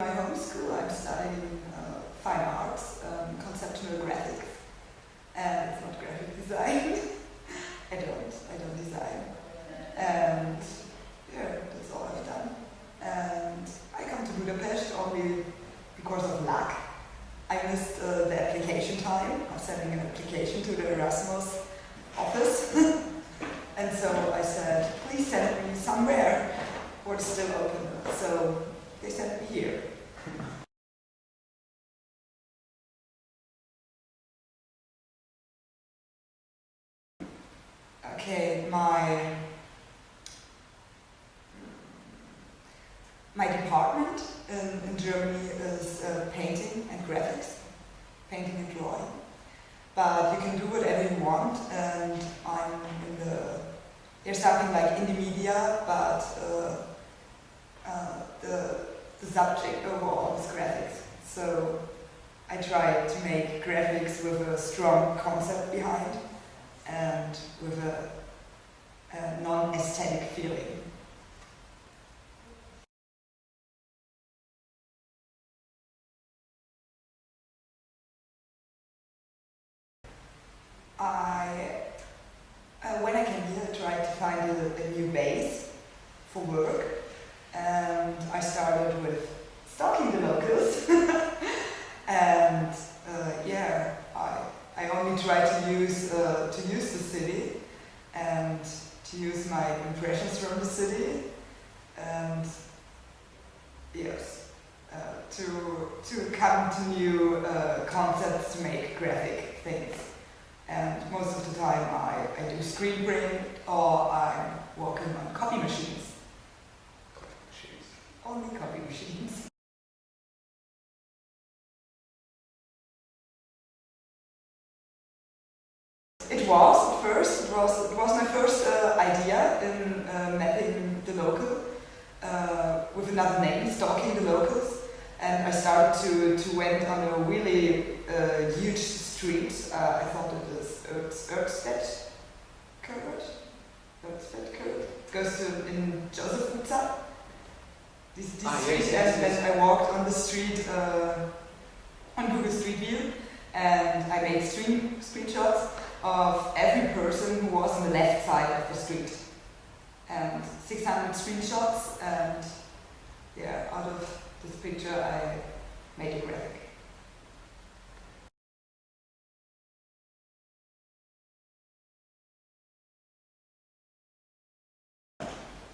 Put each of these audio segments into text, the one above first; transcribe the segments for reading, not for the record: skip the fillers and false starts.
In my home school, I'm studying fine arts, conceptual graphics, and it's not graphic design. I don't design, and yeah, that's all I've done. And I come to Budapest only because of luck. I missed the application time. I was sending an application to the Erasmus office, and so I said, please send me somewhere where it's still open. So they sent me here. Okay, my department in Germany is painting and graphics, painting and drawing. But you can do whatever you want, and I'm in there's something like indie media, but the subject overall is graphics. So I try to make graphics with a strong concept behind and with a non-aesthetic feeling. When I came here, I tried to find a new base for work, and I started with stalking the locals. And yeah, I only try to use the city and to use my impressions from the city, and yes, to come to new concepts to make graphic things. And most of the time I do screen print or I'm working on copy machines. Copy machines. Only copy machines. It was at first. It was my first idea in mapping the local with another name, stalking the locals. And I started to went on a really huge street. I thought it was Erkstedt Curve. Goes to in Joseph this street, and I walked on the street on Google Street View, and I made screenshots of every person who was on the left side of the street, and 600 screenshots, and yeah, out of this picture I made a graphic.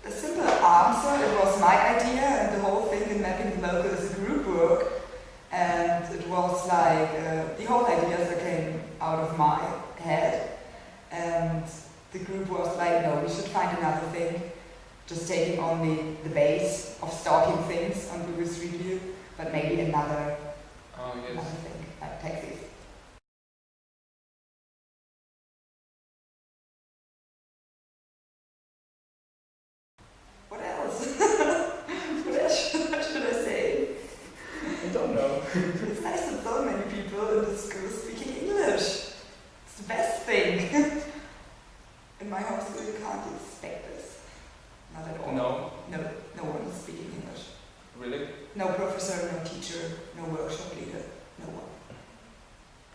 A simple answer, it was my idea, and the whole thing in mapping the local is a group work, and it was like the whole ideas that came out of my head, and the group was like, no, we should find another thing, just taking only the base of stalking things on Google Street View, but maybe another thing, like taxis. What else? What should I say? I don't know. It's nice that so many people in the school speaking English. It's the best thing. In my home school you can't expect this. Not at all. No one is speaking English. Really? No professor, no teacher, no workshop leader, no one.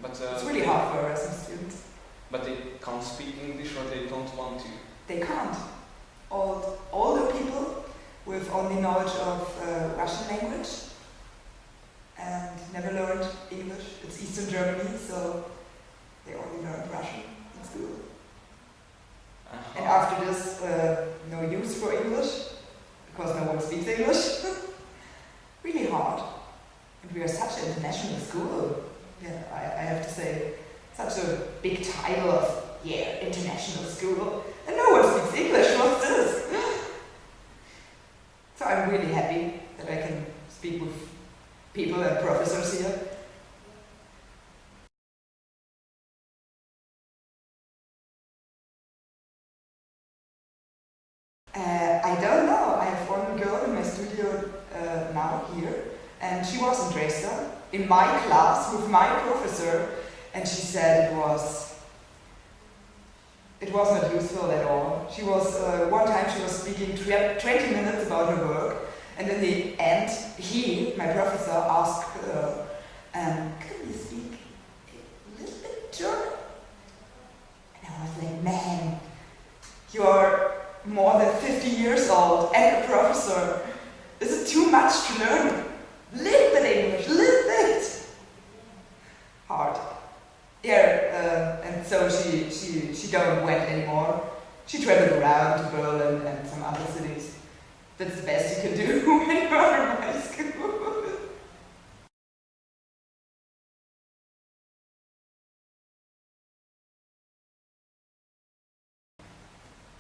But it's really hard for Erasmus students. But they can't speak English, or they don't want to? They can't. Older people with only knowledge of Russian language and never learned English. It's Eastern Germany, so they only learned Russian in school. And after this, no use for English, because no one speaks English. Really hard. And we are such an international school. Yeah, I have to say, such a big title of, yeah, international school. And no one speaks English, what's this? So I'm really happy that I can speak with people and professors here. I don't know. I have one girl in my studio now here, and she was in Dresden, in my class with my professor, and she said it was not useful at all. She was one time she was speaking 20 minutes about her work, And in the end, my professor, asked her, can you speak a little bit German? And I was like, man, you're more than 50 years old and a professor. Is it too much to learn? Little bit English, little bit. Hard. Yeah, and so she don't went anymore. She traveled around to Berlin and some other cities. That's the best you can do when you're in high school.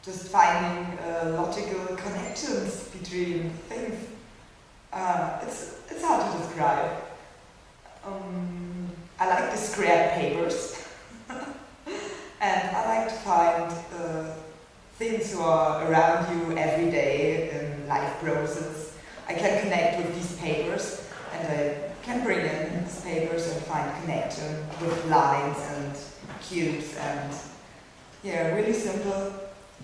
Just finding logical connections between things. It's hard to describe. I like the scrap papers, and I like to find things who are around you every day in life process. I can connect with these papers, and I can bring in these papers and find connection with lines and cubes, and yeah, really simple.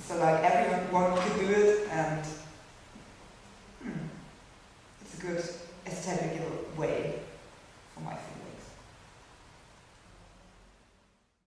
So like everyone